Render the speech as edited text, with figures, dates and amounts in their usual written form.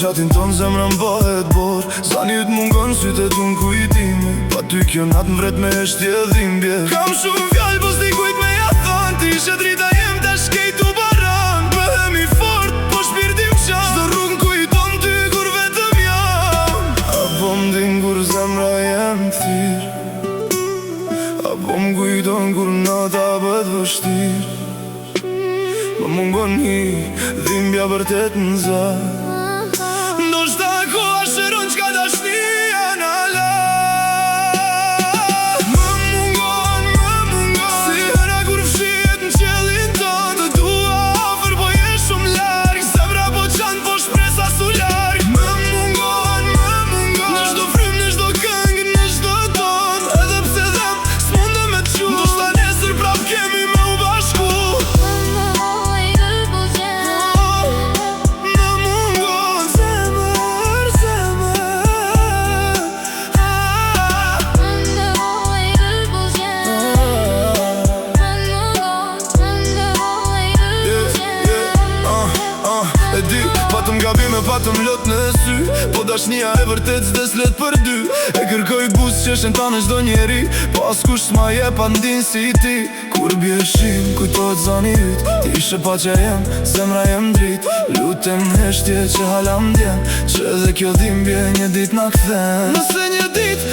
qatin ton zemra m'bahet bor. Zani të mungon sytë t'un kujtime, pa ty kjo natë m'vret me eshtje dhimbje. Kam shumë fjall po s'dikujt me ja thon, ti ishe drita jem ta shkejt u baran. Bëhemi fort po shpirti m'qan, çdo rrug m'kujton ty kur vetëm jam. Apo m'din kur zemra jem thirr, apo m'kujton kur nata bët vështir. Më mungon hi, dhimbja vërtet n'zar. Ndoshta koha shëron qka dashnia në la. Më mungon si hera kur fshihet në qelin ton. Të dua afer po je shumë larg, zemra po qan po shpresa su larg. Më mungon në çdo frym, në çdo këngë, në çdo ton. Edhe pse dhem s'mundem me t'qu, ndoshta nesër prap kemi me u bashku. Patëm gabime, patëm lot në sy, po dashnia e vërtet s'des let për dy. E kërkoj bus që shënta në çdo njeri, po askush s'ma je pa ndin si ti. Kur bje shim, kujtojt zani yt, ti ishe pa që jem, zemra jem drit. Lutem heshtje që hala m'djen, që edhe kjo dhimbje një dit na kthen. Nëse një dit